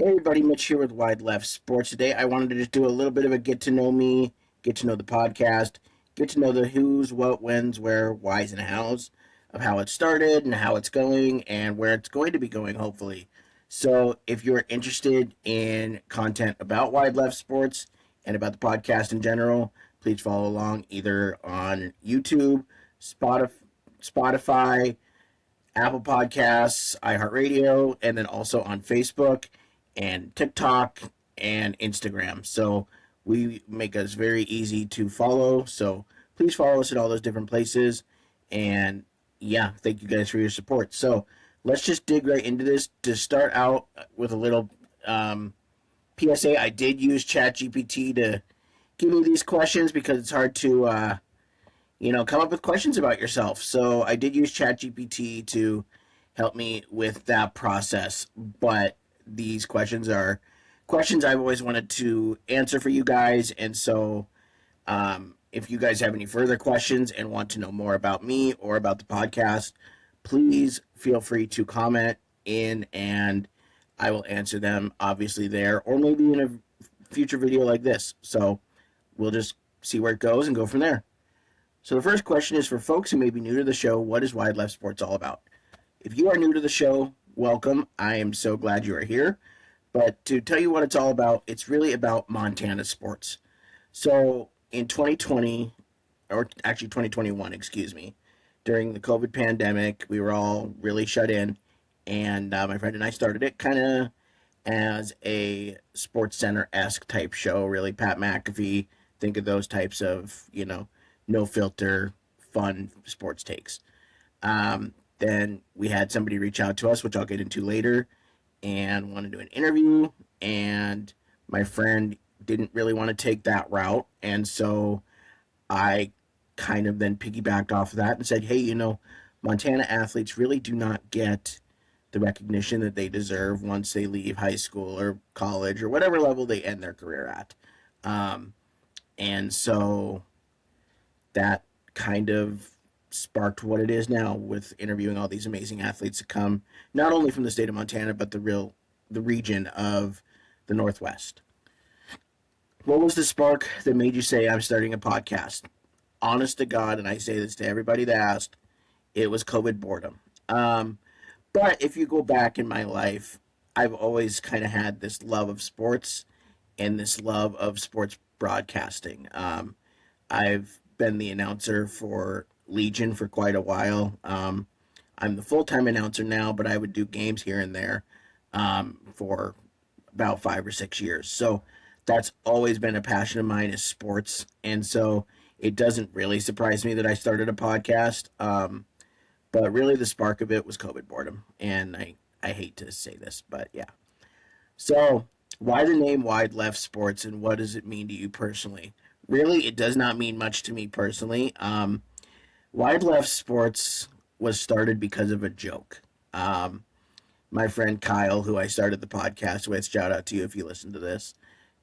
Hey everybody, Mitch here with Wide Left Sports. Today I wanted to just do a little bit of a get to know me, get to know the podcast, get to know the who's, what, when's, where, why's, and how's of how it started and how it's going and where it's going to be going, hopefully. So if you're interested in content about Wide Left Sports and about the podcast in general, please follow along either on YouTube, Spotify, Apple Podcasts, iHeartRadio, and then also on Facebook and TikTok and Instagram. So we make us very easy to follow. So please follow us at all those different places. And yeah, thank you guys for your support. So let's just dig right into this. To start out with a little PSA, I did use ChatGPT to give me these questions because it's hard to come up with questions about yourself. So I did use ChatGPT to help me with that process. But these questions are questions I've always wanted to answer for you guys. And so if you guys have any further questions and want to know more about me or about the podcast, please feel free to comment in and I will answer them obviously there or maybe in a future video like this. So we'll just see where it goes and go from there. So the first question is for folks who may be new to the show, what is Wide Left Sports all about? If you are new to the show, welcome. I am so glad you are here. But to tell you what it's all about, it's really about Montana sports. So in 2020, or actually 2021, excuse me, during the COVID pandemic, we were all really shut in. And my friend and I started it kind of as a Sports Center-esque type show, really. Pat McAfee, think of those types of, no filter, fun sports takes. Then we had somebody reach out to us, which I'll get into later, and want to do an interview. And my friend didn't really want to take that route. And so I kind of then piggybacked off of that and said, hey, Montana athletes really do not get the recognition that they deserve once they leave high school or college or whatever level they end their career at. And so that kind of sparked what it is now with interviewing all these amazing athletes that come not only from the state of Montana but the region of the Northwest. What was the spark that made you say I'm starting a podcast? Honest to God, and I say this to everybody that asked, it was COVID boredom. But if you go back in my life, I've always kind of had this love of sports and this love of sports broadcasting. I've been the announcer for Legion for quite a while. I'm the full-time announcer now, but I would do games here and there for about 5 or 6 years. So that's always been a passion of mine is sports. And so it doesn't really surprise me that I started a podcast. But really the spark of it was COVID boredom. And I hate to say this, but yeah. So why the name Wide Left Sports and what does it mean to you personally? Really, it does not mean much to me personally. Wide Left Sports was started because of a joke. My friend Kyle, who I started the podcast with, shout out to you if you listen to this,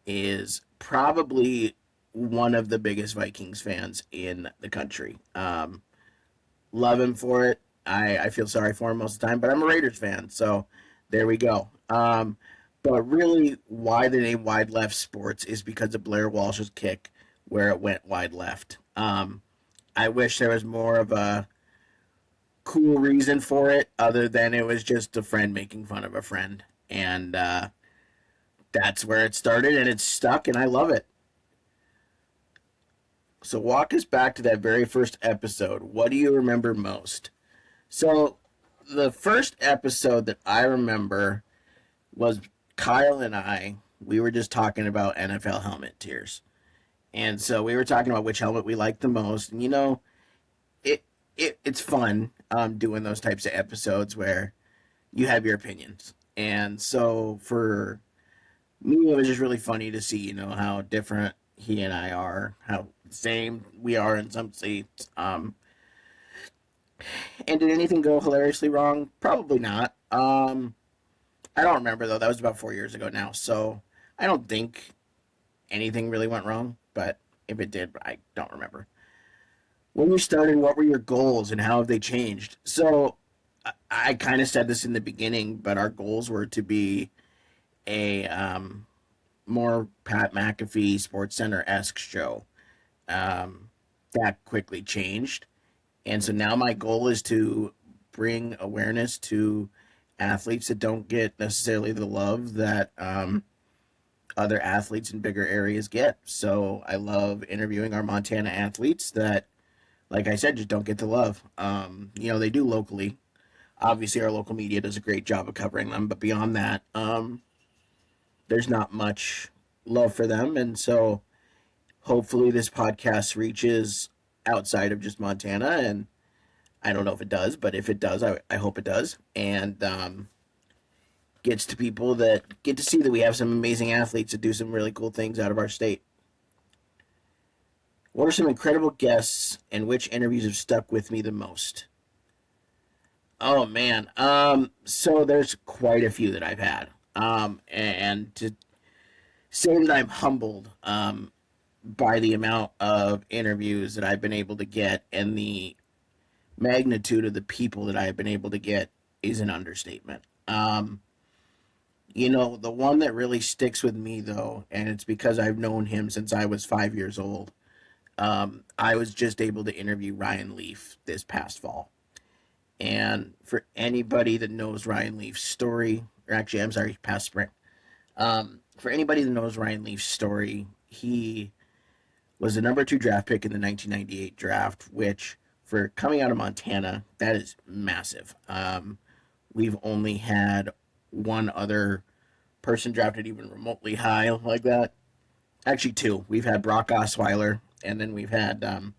is probably one of the biggest Vikings fans in the country. Love him for it. I feel sorry for him most of the time, but I'm a Raiders fan, so there we go. But really, why the name Wide Left Sports is because of Blair Walsh's kick where it went wide left. I wish there was more of a cool reason for it other than it was just a friend making fun of a friend. And that's where it started, and it's stuck, and I love it. So walk us back to that very first episode. What do you remember most? So the first episode that I remember was Kyle and we were just talking about NFL helmet tiers. And so we were talking about which helmet we liked the most. And it's fun doing those types of episodes where you have your opinions. And so for me, it was just really funny to see, how different he and I are, how same we are in some seats. And did anything go hilariously wrong? Probably not. I don't remember though. That was about 4 years ago now. So I don't think anything really went wrong. But if it did, I don't remember. When you started, what were your goals and how have they changed? So I kind of said this in the beginning, but our goals were to be a more Pat McAfee Sports Center esque show. Um, that quickly changed, and so now my goal is to bring awareness to athletes that don't get necessarily the love that other athletes in bigger areas get. So I love interviewing our Montana athletes that, like I said, just don't get the love. They do locally. Obviously, our local media does a great job of covering them, but beyond that, there's not much love for them. And so hopefully this podcast reaches outside of just Montana. And I don't know if it does, but if it does, I hope it does. And gets to people that get to see that we have some amazing athletes that do some really cool things out of our state. What are some incredible guests and which interviews have stuck with me the most? Oh man. So there's quite a few that I've had. And to say that I'm humbled by the amount of interviews that I've been able to get and the magnitude of the people that I've been able to get is an understatement. The one that really sticks with me though, and it's because I've known him since I was 5 years old. I was just able to interview Ryan Leaf this past fall. And for anybody that knows Ryan Leaf's story, or actually, I'm sorry, past spring. For anybody that knows Ryan Leaf's story, he was the number 2 draft pick in the 1998 draft, which for coming out of Montana, that is massive. We've only had one other person drafted even remotely high like that. Actually, two. We've had Brock Osweiler, and then we've had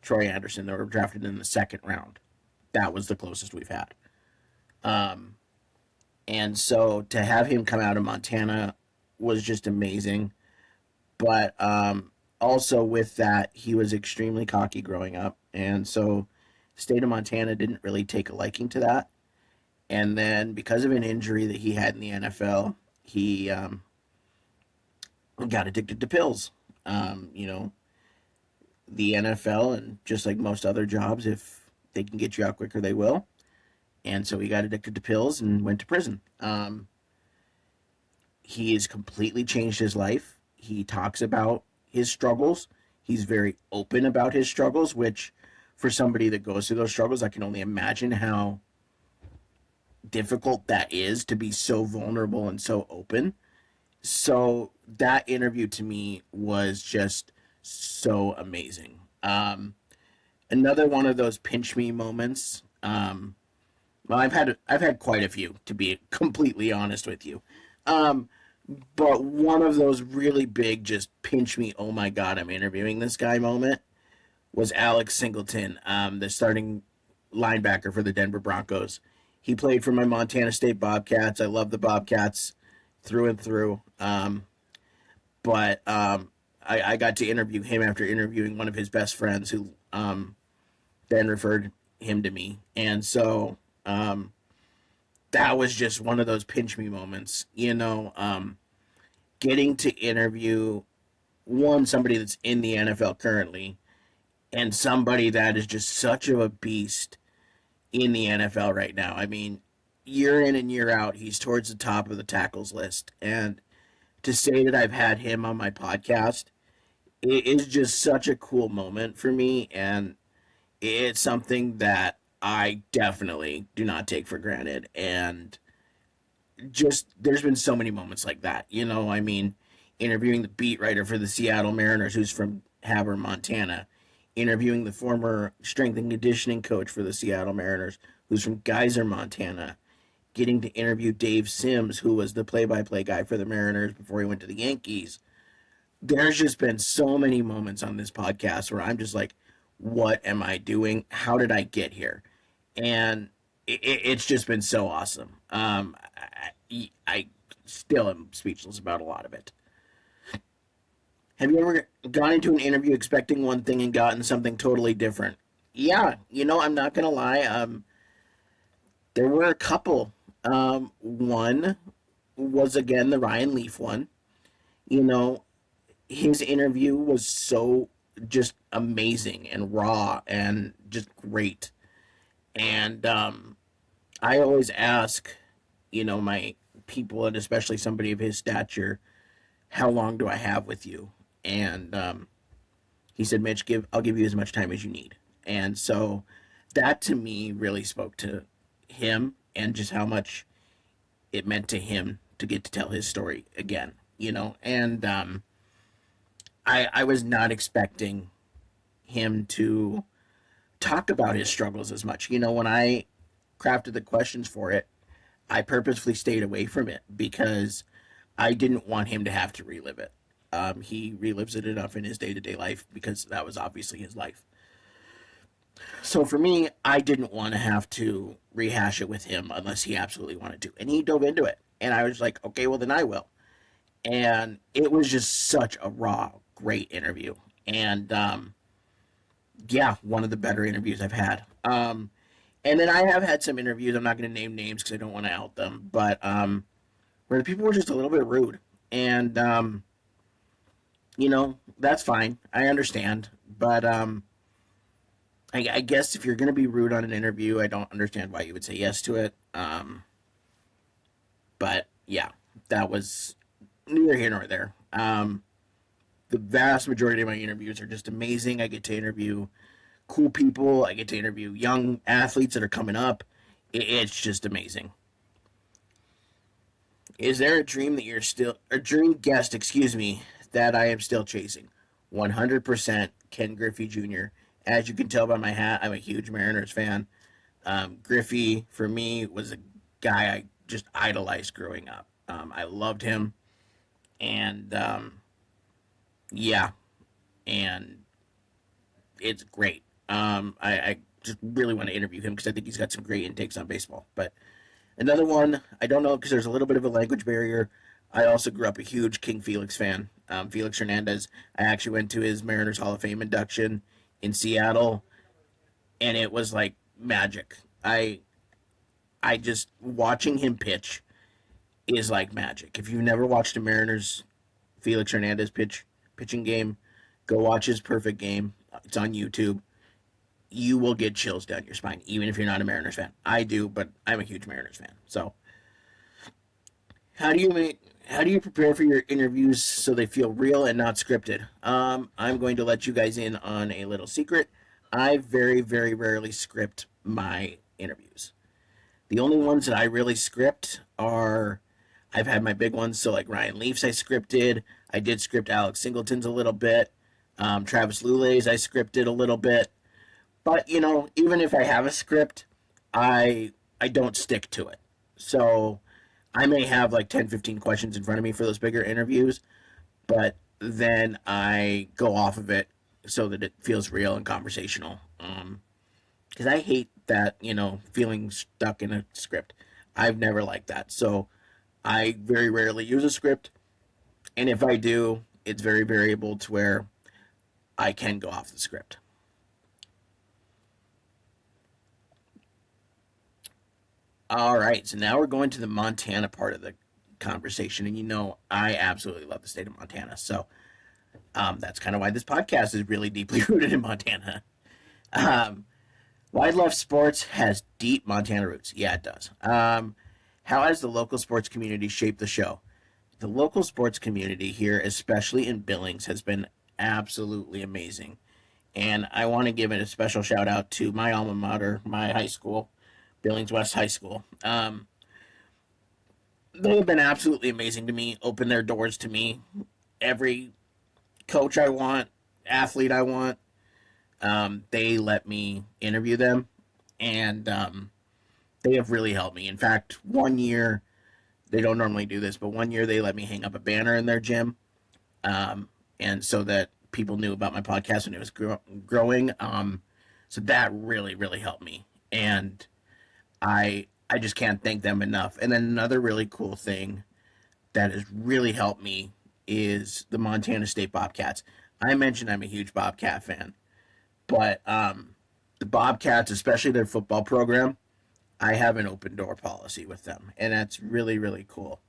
Troy Anderson that were drafted in the second round. That was the closest we've had. Um, and so to have him come out of Montana was just amazing. But also with that, he was extremely cocky growing up. And so the state of Montana didn't really take a liking to that. And then because of an injury that he had in the NFL, he got addicted to pills. The NFL, and just like most other jobs, if they can get you out quicker, they will. And so he got addicted to pills and went to prison. He has completely changed his life. He talks about his struggles. He's very open about his struggles, which for somebody that goes through those struggles, I can only imagine how difficult that is to be so vulnerable and so open. So that interview to me was just so amazing. Another one of those pinch me moments. Well, I've had quite a few, to be completely honest with you. Um, but one of those really big, just pinch me, oh my god, I'm interviewing this guy moment was Alex Singleton, the starting linebacker for the Denver Broncos. He played for my Montana State Bobcats. I love the Bobcats through and through. But I got to interview him after interviewing one of his best friends who then referred him to me. And so that was just one of those pinch me moments, getting to interview somebody that's in the NFL currently and somebody that is just such of a beast in the NFL right now. I mean, year in and year out, he's towards the top of the tackles list. And to say that I've had him on my podcast, it is just such a cool moment for me. And it's something that I definitely do not take for granted. And just, there's been so many moments like that. I mean, interviewing the beat writer for the Seattle Mariners, who's from Havre, Montana, interviewing the former strength and conditioning coach for the Seattle Mariners, who's from Geyser, Montana, getting to interview Dave Sims, who was the play-by-play guy for the Mariners before he went to the Yankees. There's just been so many moments on this podcast where I'm just like, what am I doing? How did I get here? And it's just been so awesome. I still am speechless about a lot of it. Have you ever gone into an interview expecting one thing and gotten something totally different? Yeah, I'm not gonna lie. There were a couple. One was again the Ryan Leaf one. You know, his interview was so just amazing and raw and just great. And I always ask, my people, and especially somebody of his stature, how long do I have with you? And he said, Mitch, I'll give you as much time as you need. And so that to me really spoke to him and just how much it meant to him to get to tell his story again, And I was not expecting him to talk about his struggles as much. When I crafted the questions for it, I purposefully stayed away from it because I didn't want him to have to relive it. He relives it enough in his day to day life because that was obviously his life. So for me, I didn't want to have to rehash it with him unless he absolutely wanted to. And he dove into it. And I was like, okay, well, then I will. And it was just such a raw, great interview. And yeah, one of the better interviews I've had. And then I have had some interviews. I'm not going to name names because I don't want to out them, but where the people were just a little bit rude, and that's fine. I understand, but I guess if you're going to be rude on an interview, I don't understand why you would say yes to it. But yeah, that was neither here nor there. The vast majority of my interviews are just amazing. I get to interview cool people. I get to interview young athletes that are coming up. It's just amazing. Is there a dream that a dream guest, excuse me, that I am still chasing? 100% Ken Griffey Jr. As you can tell by my hat, I'm a huge Mariners fan. Griffey, for me, was a guy I just idolized growing up. I loved him. And, yeah. And it's great. I just really want to interview him because I think he's got some great intakes on baseball. But another one, I don't know because there's a little bit of a language barrier. I also grew up a huge King Felix fan. Felix Hernandez, I actually went to his Mariners Hall of Fame induction in Seattle, and it was like magic. I just, watching him pitch is like magic. If you've never watched a Mariners Felix Hernandez pitching game, go watch his perfect game. It's on YouTube. You will get chills down your spine, even if you're not a Mariners fan. I do, but I'm a huge Mariners fan. So, how do you prepare for your interviews so they feel real and not scripted? I'm going to let you guys in on a little secret. I very, very rarely script my interviews. The only ones that I really script are, I've had my big ones. So like Ryan Leafs, I scripted. I did script Alex Singleton's a little bit. Travis Lulay's I scripted a little bit. But, even if I have a script, I don't stick to it. So I may have like 10, 15 questions in front of me for those bigger interviews, but then I go off of it so that it feels real and conversational. Because I hate that, feeling stuck in a script. I've never liked that. So I very rarely use a script. And if I do, it's very variable to where I can go off the script. All right, so now we're going to the Montana part of the conversation, and I absolutely love the state of Montana. So that's kind of why this podcast is really deeply rooted in Montana. Um, Wildlife sports has deep Montana roots. Yeah, it does. How has the local sports community shaped the show? The local sports community here, especially in Billings, has been absolutely amazing. And I want to give it a special shout out to my alma mater, my high school, Billings West High School. They have been absolutely amazing to me, open their doors to me. Every coach I want, athlete I want, they let me interview them, and they have really helped me. In fact, one year, they don't normally do this, but one year they let me hang up a banner in their gym, and so that people knew about my podcast when it was growing. So that really, really helped me, and I just can't thank them enough. And then another really cool thing that has really helped me is the Montana State Bobcats. I mentioned I'm a huge Bobcat fan, but the Bobcats, especially their football program, I have an open door policy with them, and that's really, really cool.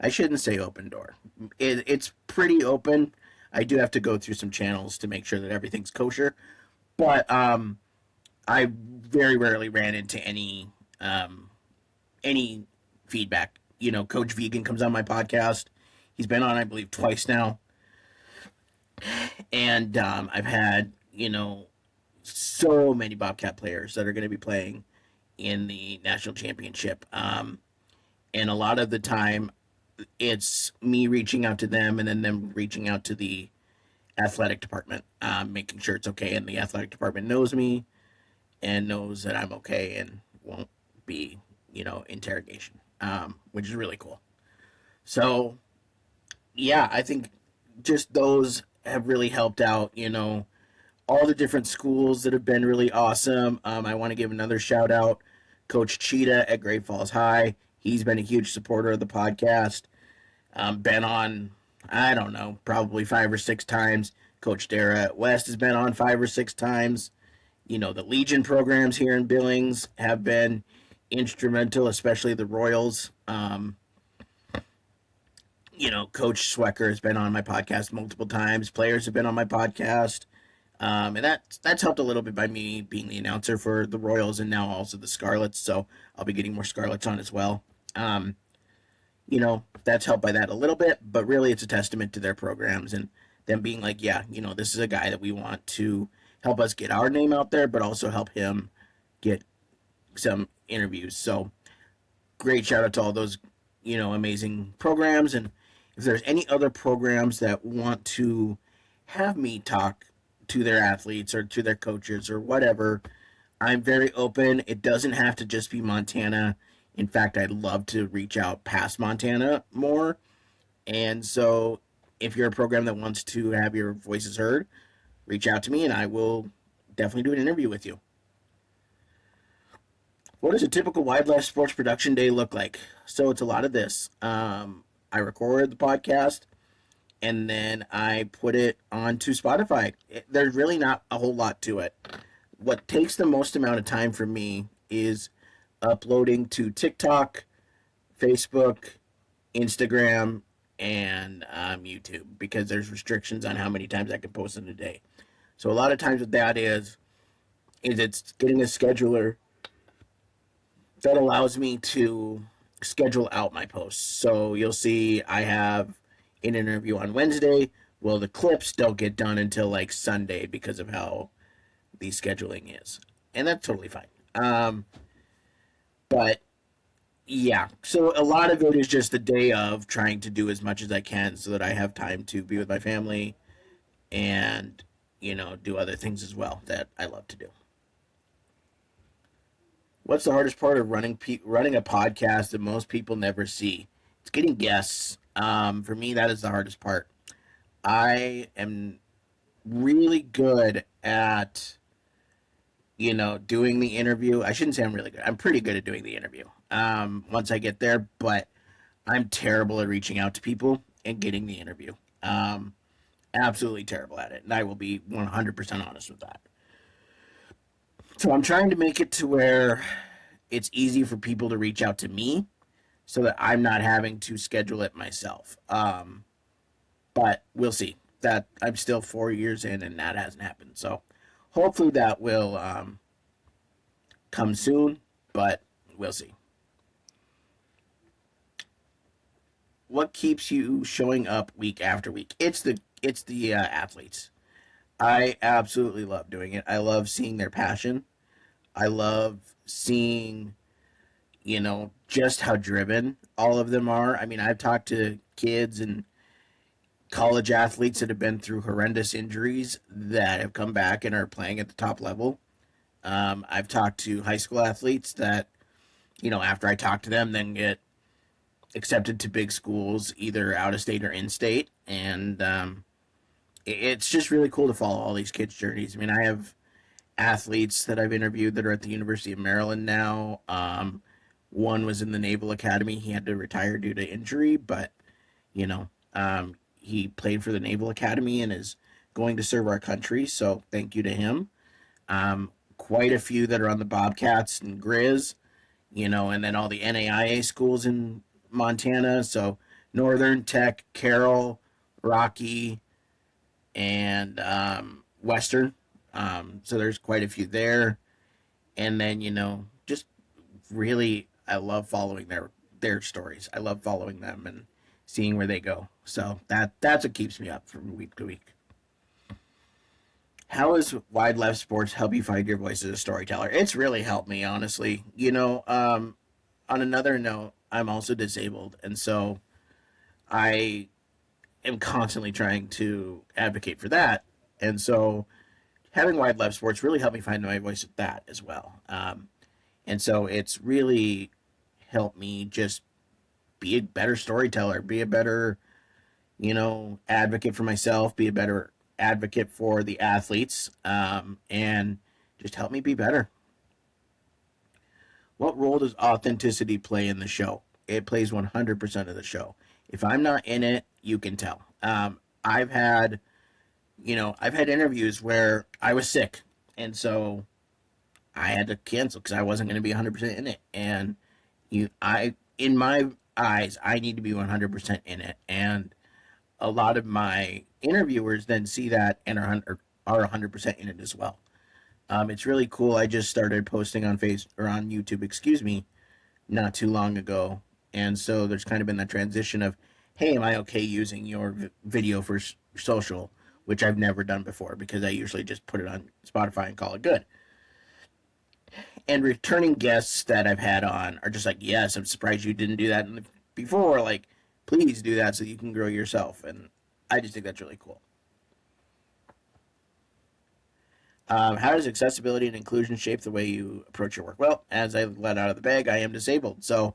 I shouldn't say open door. It's pretty open. I do have to go through some channels to make sure that everything's kosher, but I very rarely ran into any feedback Coach Vegan comes on my podcast. He's been on, I believe, twice now. And I've had, so many Bobcat players that are going to be playing in the national championship. And a lot of the time, it's me reaching out to them and then them reaching out to the athletic department, making sure it's okay. And the athletic department knows me and knows that I'm okay and won't be, interrogation, which is really cool. So, yeah, I think just those have really helped out, all the different schools that have been really awesome. I want to give another shout out, Coach Cheetah at Great Falls High. He's been a huge supporter of the podcast. Been on, I don't know, probably 5 or 6 times. Coach Dara at West has been on 5 or 6 times. The Legion programs here in Billings have been instrumental, especially the Royals. Coach Swecker has been on my podcast multiple times. Players have been on my podcast. And that's helped a little bit by me being the announcer for the Royals and now also the Scarlets. So I'll be getting more Scarlets on as well. That's helped by that a little bit, but really it's a testament to their programs and them being like, yeah, this is a guy that we want to help us get our name out there, but also help him get some interviews. So great shout out to all those, amazing programs. And if there's any other programs that want to have me talk to their athletes or to their coaches or whatever, I'm very open. It doesn't have to just be Montana. In fact, I'd love to reach out past Montana more. And so if you're a program that wants to have your voices heard, reach out to me and I will definitely do an interview with you. What does a typical wildlife sports production day look like? So it's a lot of this. I record the podcast and then I put it onto Spotify. There's really not a whole lot to it. What takes the most amount of time for me is uploading to TikTok, Facebook, Instagram, and YouTube because there's restrictions on how many times I can post in a day. So a lot of times what that is it's getting a scheduler that allows me to schedule out my posts. So you'll see I have an interview on Wednesday. Well, the clips don't get done until like Sunday because of how the scheduling is. And that's totally fine. But yeah, so a lot of it is just the day of trying to do as much as I can so that I have time to be with my family and, do other things as well that I love to do. What's the hardest part of running a podcast that most people never see? It's getting guests. For me, that is the hardest part. I am really good at, doing the interview. I shouldn't say I'm really good. I'm pretty good at doing the interview once I get there, but I'm terrible at reaching out to people and getting the interview. Absolutely terrible at it, and I will be 100% honest with that. So I'm trying to make it to where it's easy for people to reach out to me so that I'm not having to schedule it myself. But we'll see. That I'm still 4 years in and that hasn't happened. So hopefully that will come soon, but we'll see. What keeps you showing up week after week? It's the athletes. I absolutely love doing it. I love seeing their passion. I love seeing, just how driven all of them are. I mean, I've talked to kids and college athletes that have been through horrendous injuries that have come back and are playing at the top level. I've talked to high school athletes that, after I talk to them, then get accepted to big schools, either out of state or in state. And it's just really cool to follow all these kids' journeys. I mean, I have athletes that I've interviewed that are at the University of Maryland now. One was in the Naval Academy. He had to retire due to injury, but, he played for the Naval Academy and is going to serve our country. So thank you to him. Quite a few that are on the Bobcats and Grizz, and then all the NAIA schools in Montana. So Northern, Tech, Carroll, Rocky, and Western. So there's quite a few there. And then, just really, I love following their stories. I love following them and seeing where they go. So that's what keeps me up from week to week. How has Wide Left Sports help you find your voice as a storyteller? It's really helped me, honestly. On another note, I'm also disabled, and so I am constantly trying to advocate for that. And so having Wide Left Sports really helped me find my voice at that as well. And so it's really helped me just be a better storyteller, be a better, advocate for myself, be a better advocate for the athletes, and just help me be better. What role does authenticity play in the show? It plays 100% of the show. If I'm not in it, you can tell. I've had, I've had interviews where I was sick, and so I had to cancel because I wasn't going to be 100% in it. And in my eyes, I need to be 100% in it. And a lot of my interviewers then see that and are 100% in it as well. It's really cool. I just started posting on on YouTube, excuse me, not too long ago, and so there's kind of been that transition of, hey, am I okay using your video for social, which I've never done before because I usually just put it on Spotify and call it good. And returning guests that I've had on are just like, yes, I'm surprised you didn't do that before. Like, please do that so you can grow yourself, and I just think that's really cool. How does accessibility and inclusion shape the way you approach your work? Well, as I let out of the bag, I am disabled. So,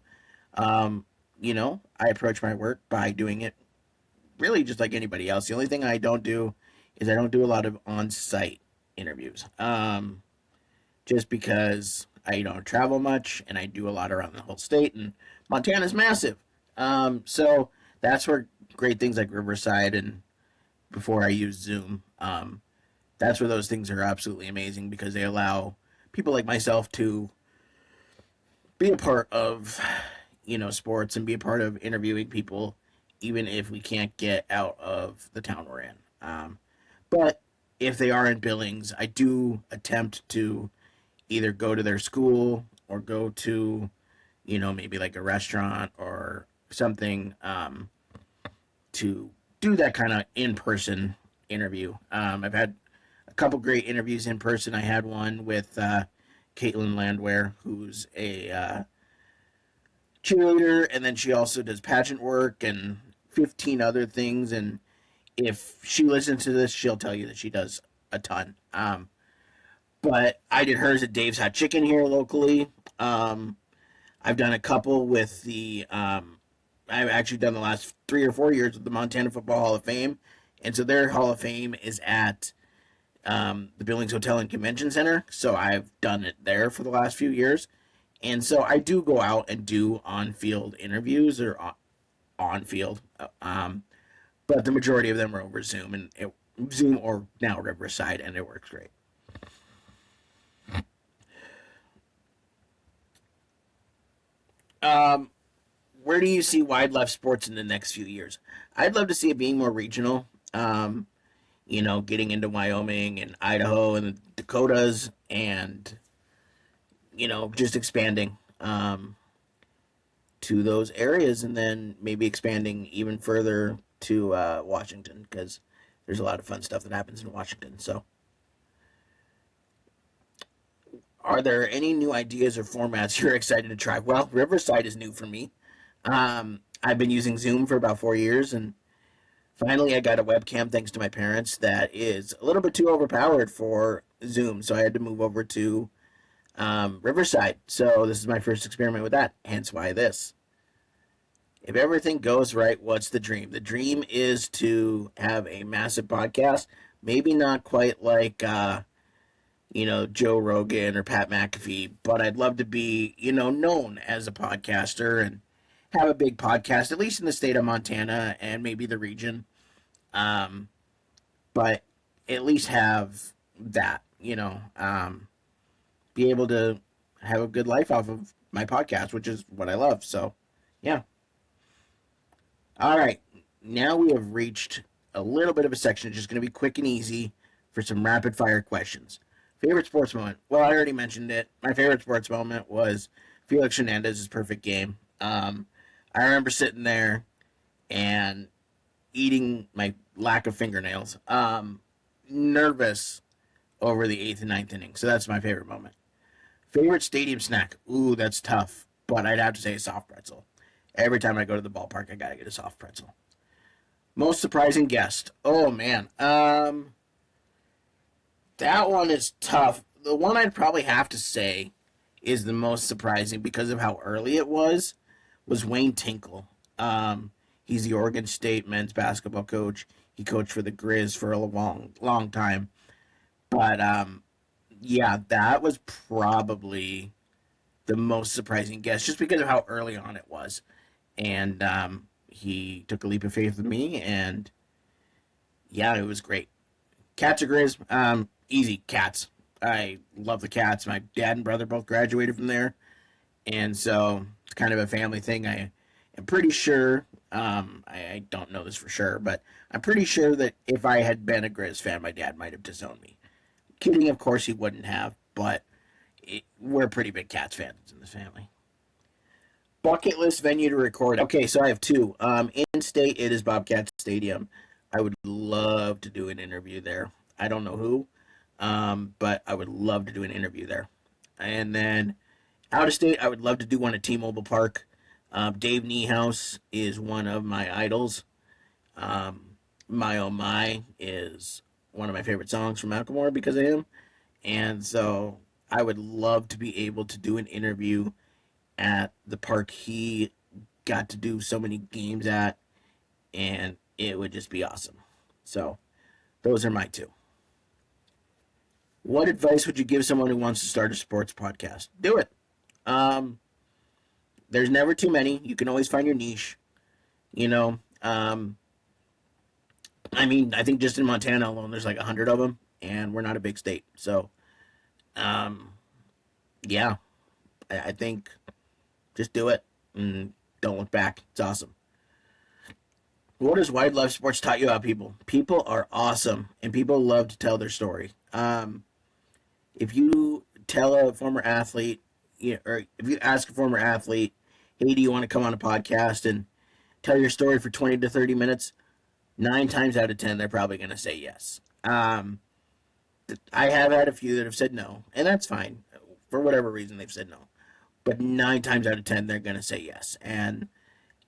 I approach my work by doing it really just like anybody else. The only thing I don't do is I don't do a lot of on-site interviews. Just because I don't travel much and I do a lot around the whole state, and Montana's massive. So that's where great things like Riverside and before I use Zoom, that's where those things are absolutely amazing because they allow people like myself to be a part of, sports and be a part of interviewing people, even if we can't get out of the town we're in. But if they are in Billings, I do attempt to either go to their school or go to, maybe like a restaurant or something, to do that kind of in-person interview. I've had a couple great interviews in person. I had one with Caitlin Landwehr, who's a cheerleader, and then she also does pageant work and 15 other things. And if she listens to this, she'll tell you that she does a ton. But I did hers at Dave's Hot Chicken here locally. I've done a couple with I've actually done the last 3 or 4 years with the Montana Football Hall of Fame. And so their Hall of Fame is at the Billings Hotel and Convention Center. So I've done it there for the last few years. And so I do go out and do on-field interviews or on-field. But the majority of them are over Zoom, Zoom or now Riverside, and it works great. Where do you see Wide Left Sports in the next few years? I'd love to see it being more regional. Getting into Wyoming and Idaho and the Dakotas and, just expanding to those areas and then maybe expanding even further to Washington because there's a lot of fun stuff that happens in Washington. So, are there any new ideas or formats you're excited to try? Well, Riverside is new for me. I've been using Zoom for about 4 years, and finally I got a webcam thanks to my parents that is a little bit too overpowered for Zoom, so I had to move over to Riverside. So this is my first experiment with that, hence why this. If everything goes right, what's the dream? The dream is to have a massive podcast, maybe not quite like Joe Rogan or Pat McAfee, but I'd love to be, known as a podcaster and have a big podcast, at least in the state of Montana and maybe the region. But at least have that, be able to have a good life off of my podcast, which is what I love. So, yeah. All right. Now we have reached a little bit of a section, just going to be quick and easy for some rapid fire questions. Favorite sports moment? Well, I already mentioned it. My favorite sports moment was Felix Hernandez's perfect game. I remember sitting there and eating my lack of fingernails, nervous over the eighth and ninth inning. So that's my favorite moment. Favorite stadium snack? Ooh, that's tough. But I'd have to say a soft pretzel. Every time I go to the ballpark, I gotta get a soft pretzel. Most surprising guest? Oh man, that one is tough. The one I'd probably have to say is the most surprising because of how early it was Wayne Tinkle. He's the Oregon State men's basketball coach. He coached for the Grizz for a long time. But yeah, that was probably the most surprising guess, just because of how early on it was. And he took a leap of faith with me, and yeah, it was great. Cats or Grizz? Easy, Cats. I love the Cats. My dad and brother both graduated from there, and so it's kind of a family thing. I am pretty sure. I don't know this for sure, but I'm pretty sure that if I had been a Grizz fan, my dad might have disowned me. Kidding, of course he wouldn't have, but we're pretty big Cats fans in this family. Bucket list venue to record. Okay, so I have two. In state, it is Bobcat Stadium. I would love to do an interview there. I don't know who, but I would love to do an interview there. And then out of state, I would love to do one at T-Mobile Park. Dave Niehaus is one of my idols. My Oh My is one of my favorite songs from Macklemore because of him. And so I would love to be able to do an interview at the park he got to do so many games at, and it would just be awesome. So those are my two. What advice would you give someone who wants to start a sports podcast? Do it. Um, there's never too many. You can always find your niche. You know, I mean, I think just in Montana alone, there's like 100 of them, and we're not a big state. So, um, yeah, I think just do it and don't look back. It's awesome. What has wildlife sports taught you about people? People are awesome, and people love to tell their story. If you tell a former athlete, or if you ask a former athlete, "Hey, do you want to come on a podcast and tell your story for 20 to 30 minutes?" 9 times out of 10, they're probably going to say yes. I have had a few that have said no, and that's fine. For whatever reason, they've said no. But 9 times out of 10, they're going to say yes. And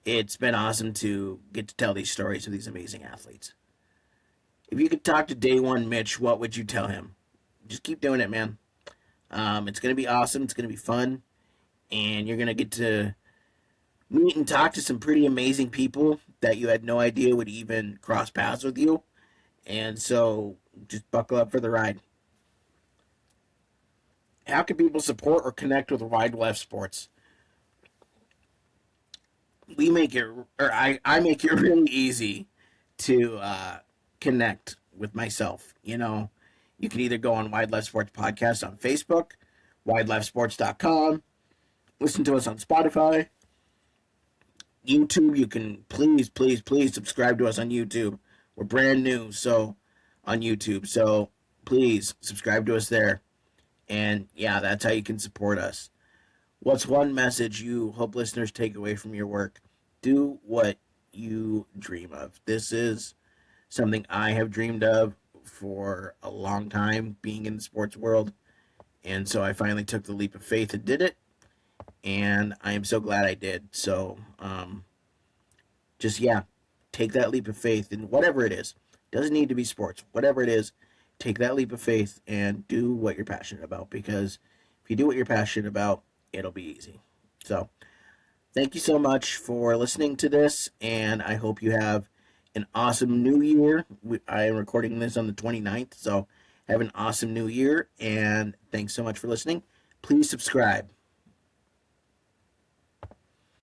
it's been awesome to get to tell these stories of these amazing athletes. If you could talk to day one Mitch, what would you tell him? Just keep doing it, man. It's going to be awesome. It's going to be fun. And you're going to get to meet and talk to some pretty amazing people that you had no idea would even cross paths with you. And so just buckle up for the ride. How can people support or connect with Wide Left Sports? We make it, or I make it really easy to connect with myself. You can either go on Wide Left Sports Podcast on Facebook, widelefsports.com, listen to us on Spotify, YouTube. You can please subscribe to us on YouTube. We're brand new, so on YouTube. So please subscribe to us there. And yeah, that's how you can support us. What's one message you hope listeners take away from your work? Do what you dream of. This is something I have dreamed of for a long time, being in the sports world. And so I finally took the leap of faith and did it. And I am so glad I did. So, just, yeah, take that leap of faith in whatever it is. Doesn't need to be sports. Whatever it is, take that leap of faith and do what you're passionate about. Because if you do what you're passionate about, it'll be easy. So, thank you so much for listening to this. And I hope you have an awesome new year. I am recording this on the 29th. So, have an awesome new year. And thanks so much for listening. Please subscribe.